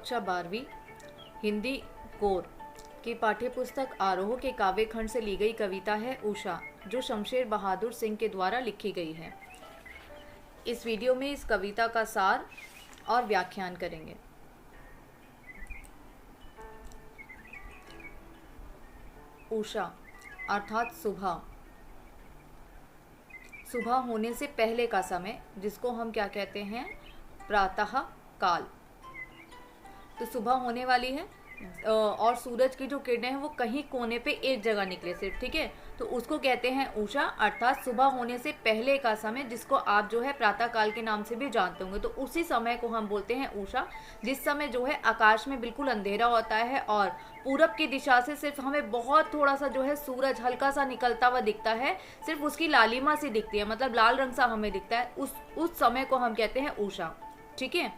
कक्षा 12वीं हिंदी कोर की पाठ्यपुस्तक आरोह के काव्य खंड से ली गई कविता है उषा, जो शमशेर बहादुर सिंह के द्वारा लिखी गई है। इस वीडियो में इस कविता का सार और व्याख्यान करेंगे। उषा अर्थात सुबह, सुबह होने से पहले का समय, जिसको हम क्या कहते हैं, प्रातः काल। तो सुबह होने वाली है और सूरज की जो किरणें हैं वो कहीं कोने पे एक जगह निकले सिर्फ, ठीक है, तो उसको कहते हैं उषा अर्थात सुबह होने से पहले का समय, जिसको आप जो है प्रातः काल के नाम से भी जानते होंगे। तो उसी समय को हम बोलते हैं उषा, जिस समय जो है आकाश में बिल्कुल अंधेरा होता है और पूरब की दिशा से सिर्फ हमें बहुत थोड़ा सा जो है सूरज हल्का सा निकलता हुआ दिखता है, सिर्फ उसकी लालिमा सी दिखती है, मतलब लाल रंग सा हमें दिखता है, उस समय को हम कहते हैं उषा, ठीक है।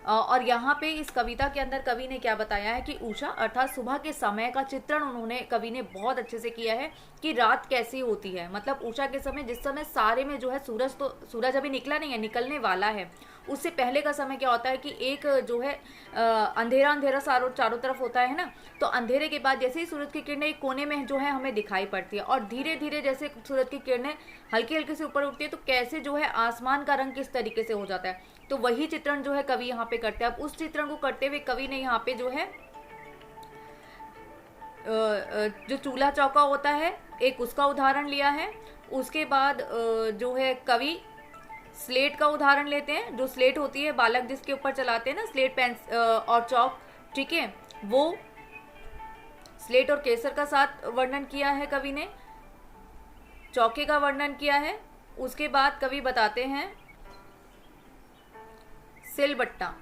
और यहाँ पे इस कविता के अंदर कवि ने क्या बताया है कि उषा अर्थात सुबह के समय का चित्रण कवि ने बहुत अच्छे से किया है कि रात कैसी होती है। मतलब उषा के समय, जिस समय सारे में जो है सूरज अभी निकला नहीं है, निकलने वाला है, उससे पहले का समय क्या होता है कि एक जो है अंधेरा अंधेरा चारों तरफ होता है ना। तो अंधेरे के बाद जैसे ही सूरज की किरणें एक कोने में जो है हमें दिखाई पड़ती है और धीरे धीरे जैसे सूरज की किरणें हल्की हल्की से ऊपर उठती है, तो कैसे जो है आसमान का रंग किस तरीके से हो जाता है, तो वही चित्रण जो है कवि यहाँ पे करते हैं। अब उस चित्रण को करते हुए कवि ने यहाँ पे जो है जो चूल्हा चौका होता है एक, उसका उदाहरण लिया है। उसके बाद जो है कवि स्लेट का उदाहरण लेते हैं। जो स्लेट होती है बालक जिसके ऊपर चलाते हैं ना, स्लेट पेन और चौक, ठीक है, वो स्लेट और केसर का साथ वर्णन किया है कवि ने, चौके का वर्णन किया है। उसके बाद कवि बताते हैं सिलबट्टा,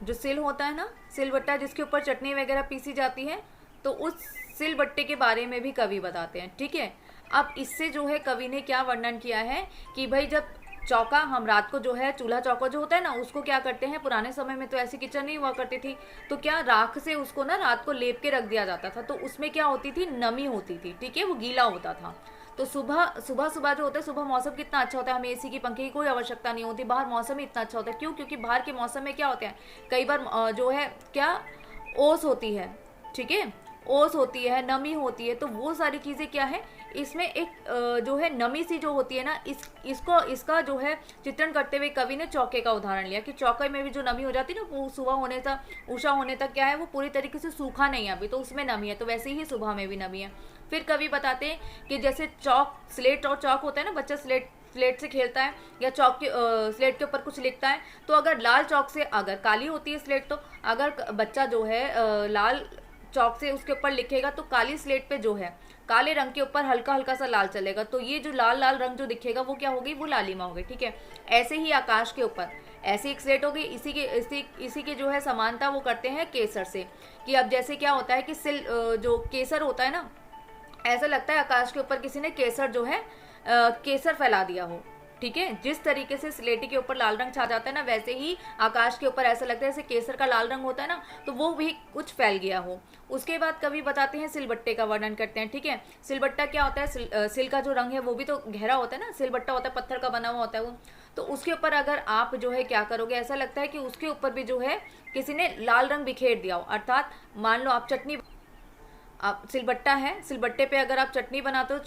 जो सिल होता है ना, सिलबट्टा जिसके ऊपर चटनी वगैरह पीसी जाती है, तो उस सिलबट्टे के बारे में भी कवि बताते हैं, ठीक है। अब इससे जो है कवि ने क्या वर्णन किया है कि भाई जब चौका, हम रात को जो है चूल्हा चौका जो होता है ना, उसको क्या करते हैं, पुराने समय में तो ऐसी किचन नहीं हुआ करती थी, तो क्या राख से उसको ना रात को लेप के रख दिया जाता था, तो उसमें क्या होती थी, नमी होती थी, ठीक है, वो गीला होता था। तो सुबह जो होता है, सुबह मौसम कितना अच्छा होता है, हमें एसी की पंखे की कोई आवश्यकता नहीं होती, बाहर मौसम ही इतना अच्छा होता है। क्यों? क्योंकि बाहर के मौसम में क्या होता है, कई बार जो है क्या ओस होती है, ठीक है, ओस होती है, नमी होती है, तो वो सारी चीज़ें क्या है, इसमें एक जो है नमी सी जो होती है ना, इसका जो है चित्रण करते हुए कवि ने चौके का उदाहरण लिया कि चौके में भी जो नमी हो जाती है ना, वो सुबह होने तक, उषा होने तक क्या है, वो पूरी तरीके से सूखा नहीं है अभी, तो उसमें नमी है, तो वैसे ही सुबह में भी नमी है। फिर कवि बताते हैं कि जैसे चौक, स्लेट और चौक होता है ना, बच्चा स्लेट से खेलता है या चौक के स्लेट के ऊपर कुछ लिखता है, तो अगर लाल चौक से, अगर काली होती है स्लेट, तो अगर बच्चा जो है लाल चौक से उसके ऊपर लिखेगा, तो काली स्लेट पे जो है काले रंग के ऊपर हल्का हल्का सा लाल चलेगा, तो ये जो लाल लाल रंग जो दिखेगा वो क्या होगी, वो लालिमा होगी, ठीक है। ऐसे ही आकाश के ऊपर ऐसी एक स्लेट होगी, इसी के जो है समानता वो करते हैं केसर से, कि अब जैसे क्या होता है कि जो केसर होता है ना, ऐसा लगता है आकाश के ऊपर किसी ने केसर जो है केसर फैला दिया हो, ठीक है। जिस तरीके से स्लेटी के ऊपर लाल रंग छा जाता है ना, वैसे ही आकाश के ऊपर ऐसा लगता है जैसे केसर का लाल रंग होता है ना, तो वो भी कुछ फैल गया हो। उसके बाद कवि बताते हैं सिलबट्टे का वर्णन करते हैं, ठीक है। सिलबट्टा क्या होता है, सिल का जो रंग है वो भी तो गहरा होता है ना, सिलबट्टा होता है पत्थर का बना हुआ होता है वो, तो उसके ऊपर अगर आप जो है क्या करोगे, ऐसा लगता है कि उसके ऊपर भी जो है किसी ने लाल रंग बिखेर दिया हो। अर्थात मान लो आप सिलबट्टा है, सिलबट्टे पे अगर आप चटनी बनाते हो,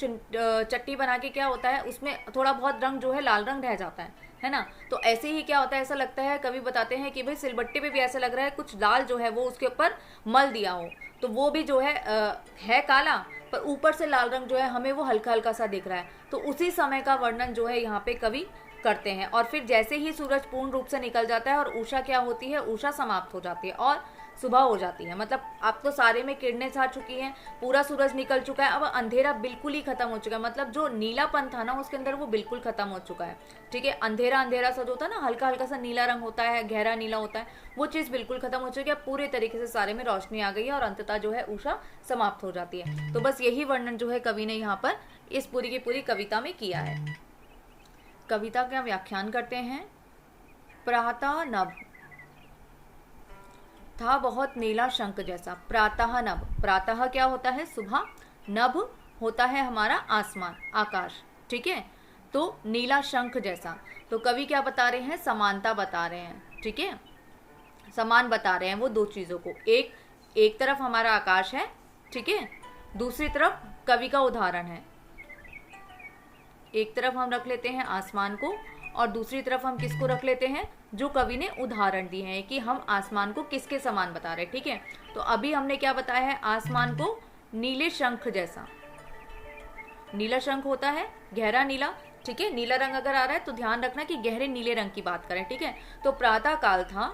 चटनी बना के क्या होता है, उसमें थोड़ा बहुत रंग जो है लाल रंग रह जाता है ना, तो ऐसे ही क्या होता है, ऐसा लगता है, कवि बताते हैं कि भाई सिलबट्टे पे भी ऐसा लग रहा है कुछ लाल जो है वो उसके ऊपर मल दिया हो, तो वो भी जो है काला, पर ऊपर से लाल रंग जो है हमें वो हल्का हल्का सा दिख रहा है। तो उसी समय का वर्णन जो है यहाँ पे कवि करते हैं। और फिर जैसे ही सूरज पूर्ण रूप से निकल जाता है और उषा क्या होती है, उषा समाप्त हो जाती है और सुबह हो जाती है। मतलब अब तो सारे में किरणें छा चुकी हैं, पूरा सूरज निकल चुका है, अब अंधेरा बिल्कुल ही खत्म हो चुका है, मतलब जो नीलापन था ना उसके अंदर वो बिल्कुल खत्म हो चुका है, ठीक है। अंधेरा अंधेरा सा जो होता है ना, हल्का हल्का सा नीला रंग होता है, गहरा नीला होता है, वो चीज़ बिल्कुल खत्म हो चुकी है, पूरे तरीके से सारे में रोशनी आ गई है और अंततः जो है उषा समाप्त हो जाती है। तो बस यही वर्णन जो है कवि ने यहाँ पर इस पूरी की पूरी कविता में किया है। कविता का व्याख्यान करते हैं। प्रातः नभ था बहुत नीला शंख जैसा। प्रातः नभ, प्रातः क्या होता है, सुबह, नभ होता है हमारा आसमान, आकाश, ठीक है। तो नीला शंख जैसा, तो कवि क्या बता रहे हैं, समानता बता रहे हैं, ठीक है। समान बता रहे हैं वो दो चीजों को। एक तरफ हमारा आकाश है, ठीक है, दूसरी तरफ कवि का उदाहरण है। एक तरफ हम रख लेते हैं आसमान को और दूसरी तरफ हम किसको रख लेते हैं, जो कवि ने उदाहरण दिए हैं कि हम आसमान को किसके समान बता रहे हैं, ठीक है। तो अभी हमने क्या बताया है, आसमान को नीले शंख जैसा। नीला शंख होता है गहरा नीला, ठीक है। नीला रंग अगर आ रहा है तो ध्यान रखना कि गहरे नीले रंग की बात करें, ठीक है। तो प्रातः काल था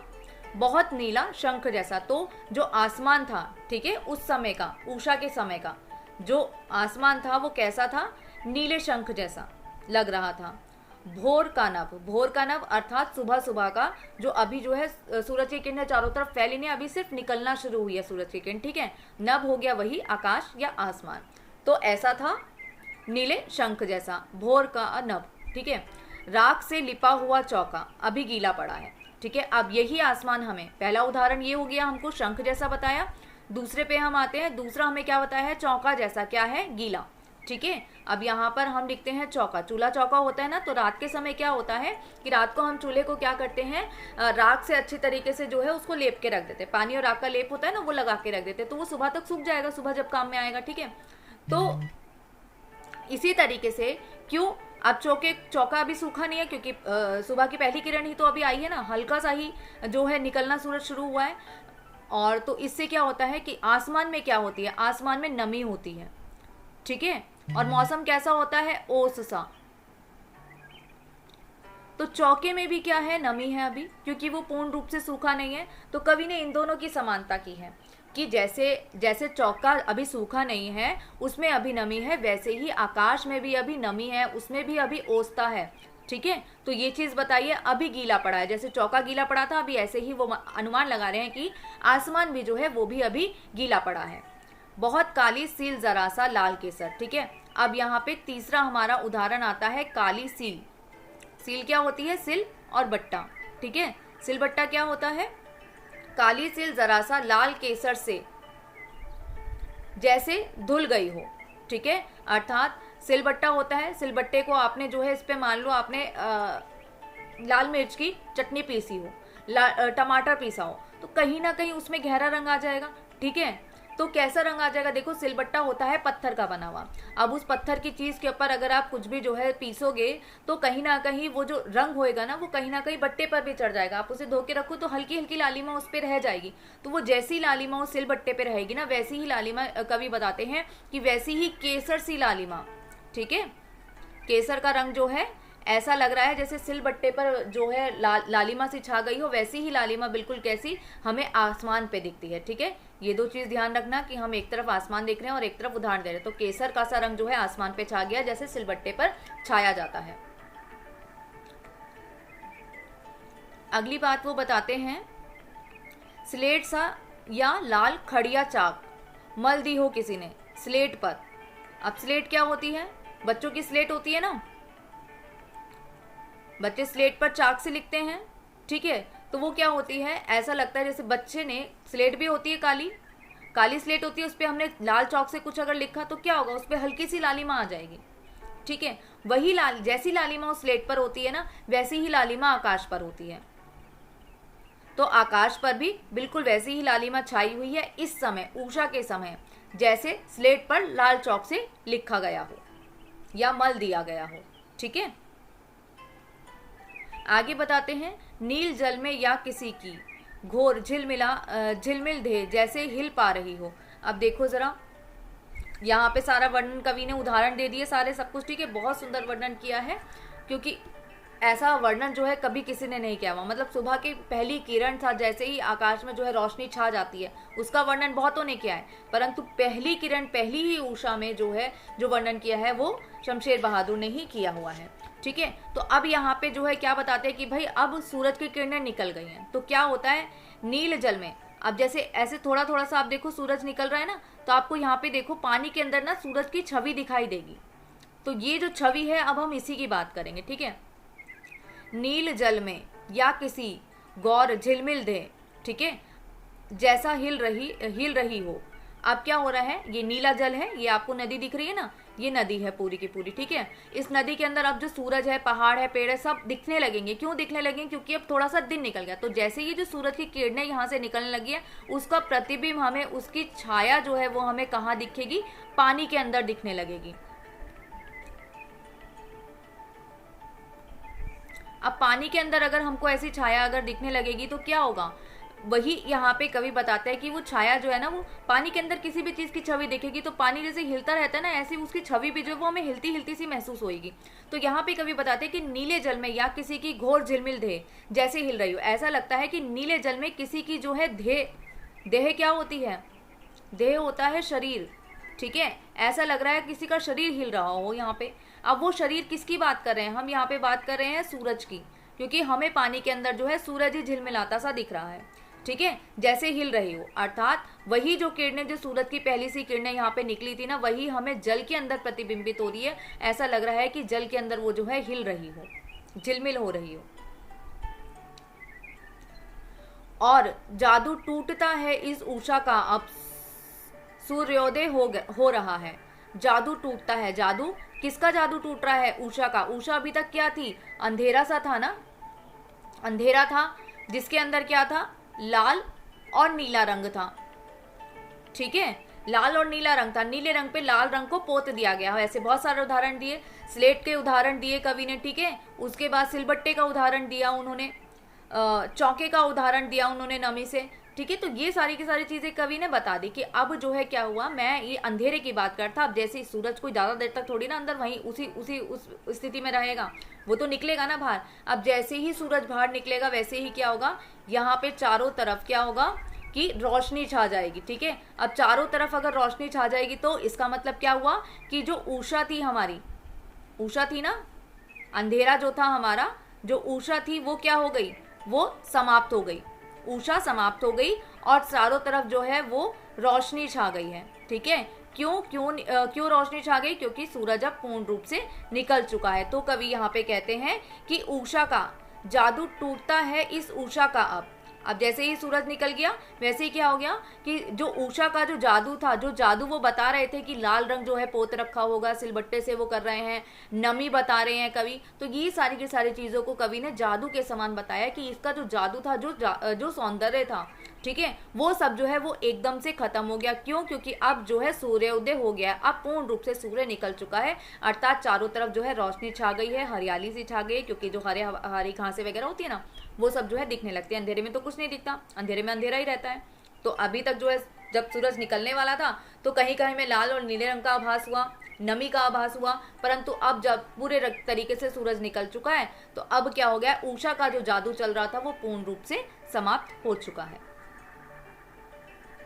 बहुत नीला शंख जैसा। तो जो आसमान था, ठीक है, उस समय का, उषा के समय का जो आसमान था वो कैसा था, नीले शंख जैसा लग रहा था। भोर का नभ अर्थात सुबह सुबह का, जो अभी जो है सूरज की किरणें चारों तरफ फैली नहीं, अभी सिर्फ निकलना शुरू हुई है सूरज की किरण, ठीक है। नभ हो गया वही आकाश या आसमान। तो ऐसा था नीले शंख जैसा, भोर का नभ, ठीक है। राख से लिपा हुआ चौका अभी गीला पड़ा है, ठीक है। अब यही आसमान हमें, पहला उदाहरण ये हो गया, हमको शंख जैसा बताया। दूसरे पे हम आते हैं, दूसरा हमें क्या बताया है, चौका जैसा, क्या है, गीला, ठीक है। अब यहाँ पर हम लिखते हैं चौका। चूल्हा चौका होता है ना, तो रात के समय क्या होता है कि रात को हम चूल्हे को क्या करते हैं, राख से अच्छी तरीके से जो है उसको लेप के रख देते हैं। पानी और राख का लेप होता है ना, वो लगा के रख देते हैं, तो वो सुबह तक सूख जाएगा, सुबह जब काम में आएगा, ठीक है। तो इसी तरीके से क्यों, अब चौका अभी सूखा नहीं है क्योंकि सुबह की पहली किरण ही तो अभी आई है ना, हल्का सा ही जो है निकलना सूरज शुरू हुआ है। और तो इससे क्या होता है कि आसमान में क्या होती है, आसमान में नमी होती है, ठीक है। और मौसम कैसा होता है, ओस सा। तो चौके में भी क्या है, नमी है अभी, क्योंकि वो पूर्ण रूप से सूखा नहीं है। तो कवि ने इन दोनों की समानता की है कि जैसे चौका अभी सूखा नहीं है, उसमें अभी नमी है, वैसे ही आकाश में भी अभी नमी है, उसमें भी अभी ओसता है, ठीक है। तो ये चीज बताइए, अभी गीला पड़ा है, जैसे चौका गीला पड़ा था, अभी ऐसे ही वो अनुमान लगा रहे हैं कि आसमान भी जो है वो भी अभी गीला पड़ा है। बहुत काली सील जरा सा लाल केसर, ठीक है। अब यहाँ पे तीसरा हमारा उदाहरण आता है, काली सील। सील क्या होती है, सिल और बट्टा, ठीक है। सिल बट्टा क्या होता है, काली सील जरा सा लाल केसर से जैसे धुल गई हो, ठीक है। अर्थात सिलबट्टा होता है, सिलबट्टे को आपने जो है इस पे मान लो आपने लाल मिर्च की चटनी पीसी हो, टमाटर पीसा हो, तो कहीं ना कहीं उसमें गहरा रंग आ जाएगा, ठीक है। तो कैसा रंग आ जाएगा, देखो सिलबट्टा होता है पत्थर का बना हुआ। अब उस पत्थर की चीज के ऊपर अगर आप कुछ भी जो है पीसोगे तो कहीं ना कहीं वो जो रंग होएगा ना, वो कहीं ना कहीं बट्टे पर भी चढ़ जाएगा। आप उसे धो के रखो तो हल्की हल्की लालिमा उस पर रह जाएगी। तो वो जैसी लालिमा उस सिलबट्टे पे रहेगी ना, वैसी ही लालिमा, कवि बताते हैं कि वैसी ही केसर सी लालिमा, ठीक है। केसर का रंग जो है ऐसा लग रहा है जैसे सिलबट्टे पर जो है लालिमा सी छा गई हो, वैसी ही लालिमा बिल्कुल कैसी हमें आसमान पे दिखती है, ठीक है। ये दो चीज ध्यान रखना कि हम एक तरफ आसमान देख रहे हैं और एक तरफ उदाहरण दे रहे हैं। तो केसर का सा रंग जो है आसमान पे छा गया, जैसे सिलबट्टे पर छाया जाता है। अगली बात वो बताते हैं, स्लेट सा या लाल खड़िया चाक मल दी हो किसी ने स्लेट पर। अब स्लेट क्या होती है, बच्चों की स्लेट होती है ना, बच्चे स्लेट पर चाक से लिखते हैं, ठीक है। तो वो क्या होती है, ऐसा लगता है जैसे बच्चे ने, स्लेट भी होती है काली स्लेट होती है, उस पर हमने लाल चौक से कुछ अगर लिखा तो क्या होगा, उस पर हल्की सी लालिमा आ जाएगी, ठीक है। वही जैसी लालिमा उस स्लेट पर होती है ना, वैसी ही लालिमा आकाश पर होती है। तो आकाश पर भी बिल्कुल वैसी ही लालिमा छाई हुई है इस समय, उषा के समय, जैसे स्लेट पर लाल चौक से लिखा गया हो या मल दिया गया हो, ठीक है। आगे बताते हैं, नील जल में या किसी की घोर झिलमिल दे जैसे हिल पा रही हो। अब देखो जरा, यहाँ पे सारा वर्णन कवि ने उदाहरण दे दिए सारे, सब कुछ, ठीक है। बहुत सुंदर वर्णन किया है, क्योंकि ऐसा वर्णन जो है कभी किसी ने नहीं किया हुआ। मतलब सुबह की पहली किरण था, जैसे ही आकाश में जो है रोशनी छा जाती है, उसका वर्णन बहुतों ने किया है, परंतु पहली किरण, पहली ही उषा में जो है जो वर्णन किया है वो शमशेर बहादुर ने ही किया हुआ है, ठीक है। तो अब यहाँ पे जो है क्या बताते हैं कि भाई अब सूरज की किरणें निकल गई हैं, तो क्या होता है, नील जल में, अब जैसे ऐसे थोड़ा थोड़ा सा आप देखो सूरज निकल रहा है ना, तो आपको यहाँ पे देखो पानी के अंदर ना सूरज की छवि दिखाई देगी। तो ये जो छवि है, अब हम इसी की बात करेंगे, ठीक है। नील जल में या किसी गौर झिलमिल दे, ठीक है, जैसा हिल रही हो, अब क्या हो रहा है, ये नीला जल है, ये आपको नदी दिख रही है ना, ये नदी है पूरी की पूरी, ठीक है। इस नदी के अंदर अब जो सूरज है, पहाड़ है, पेड़ है, सब दिखने लगेंगे। क्यों दिखने लगेंगे? क्योंकि अब थोड़ा सा दिन निकल गया। तो जैसे ये जो सूरज की किरणें यहाँ से निकलने लगी है, उसका प्रतिबिंब हमें, उसकी छाया जो है वो हमें कहाँ दिखेगी? पानी के अंदर दिखने लगेगी। अब पानी के अंदर अगर हमको ऐसी छाया अगर दिखने लगेगी तो क्या होगा? वही यहाँ पे कवि बताते हैं कि वो छाया जो है ना, वो पानी के अंदर किसी भी चीज़ की छवि देखेगी तो पानी जैसे हिलता रहता है ना, ऐसी उसकी छवि भी जो है वो हमें हिलती हिलती सी महसूस होगी। तो यहाँ पे कवि बताते हैं कि नीले जल में या किसी की घोर झिलमिल देह जैसे हिल रही हो, ऐसा लगता है कि नीले जल में किसी की जो है देह क्या होती है? देह होता है शरीर, ठीक है। ऐसा लग रहा है किसी का शरीर हिल रहा हो यहाँ पे। अब वो शरीर किसकी बात कर रहे हैं? हम यहाँ पे बात कर रहे हैं सूरज की, क्योंकि हमें पानी के अंदर जो है सूरज ही झिलमिलाता सा दिख रहा है, ठीक है, जैसे हिल रही हो। अर्थात वही जो किरणें, जो सूरज की पहली सी किरणें यहाँ पे निकली थी ना, वही हमें जल के अंदर प्रतिबिंबित हो रही है। ऐसा लग रहा है कि जल के अंदर वो जो है हिल रही हो, झिलमिल हो रही हो। और जादू टूटता है इस उषा का, अब सूर्योदय हो रहा है। जादू टूटता है। जादू किसका जादू टूट रहा है? उषा का। उषा अभी तक क्या थी? अंधेरा सा था ना, अंधेरा था जिसके अंदर क्या था? लाल और नीला रंग था, ठीक है। लाल और नीला रंग था, नीले रंग पे लाल रंग को पोत दिया गया है। ऐसे बहुत सारे उदाहरण दिए, स्लेट के उदाहरण दिए कवि ने, ठीक है। उसके बाद सिलबट्टे का उदाहरण दिया उन्होंने, चौके का उदाहरण दिया उन्होंने नमी से, ठीक है। तो ये सारी की सारी चीजें कवि ने बता दी कि अब जो है क्या हुआ, मैं ये अंधेरे की बात करता। अब जैसे सूरज कोई ज्यादा देर तक थोड़ी ना अंदर वहीं उस स्थिति में रहेगा, वो तो निकलेगा ना बाहर। अब जैसे ही सूरज बाहर निकलेगा वैसे ही क्या होगा, यहाँ पे चारों तरफ क्या होगा कि रोशनी छा जाएगी, ठीक है। अब चारों तरफ अगर रोशनी छा जाएगी तो इसका मतलब क्या हुआ कि जो उषा थी हमारी, उषा थी ना, अंधेरा जो था हमारा, जो उषा थी वो क्या हो गई? वो समाप्त हो गई, उषा समाप्त हो गई और चारों तरफ जो है वो रोशनी छा गई है, ठीक है। क्यों रोशनी छा गई? क्योंकि सूरज अब पूर्ण रूप से निकल चुका है। तो कवि यहाँ पे कहते हैं कि उषा का जादू टूटता है इस उषा का। अब जैसे ही सूरज निकल गया वैसे ही क्या हो गया कि जो उषा का जो जादू था, जो जादू वो बता रहे थे कि लाल रंग जो है पोत रखा होगा, सिलबट्टे से वो कर रहे हैं, नमी बता रहे हैं कवि। तो ये सारी की सारी चीजों को कवि ने जादू के समान बताया कि इसका जो जादू था, जो सौंदर्य था, ठीक है, वो सब जो है वो एकदम से खत्म हो गया। क्यों? क्योंकि अब जो है सूर्योदय हो गया, अब पूर्ण रूप से सूर्य निकल चुका है। अर्थात चारों तरफ जो है रोशनी छा गई है, हरियाली सी छा गई, क्योंकि जो हरी घासें वगैरह होती है ना, वो सब जो है दिखने लगती है। अंधेरे में तो कुछ नहीं दिखता, अंधेरे में अंधेरा ही रहता है। तो अभी तक जो है जब सूरज निकलने वाला था तो कहीं कहीं में लाल और नीले रंग का आभास हुआ, नमी का आभास हुआ, परंतु अब जब पूरे तरीके से सूरज निकल चुका है तो अब क्या हो गया, उषा का जो जादू चल रहा था वो पूर्ण रूप से समाप्त हो चुका है।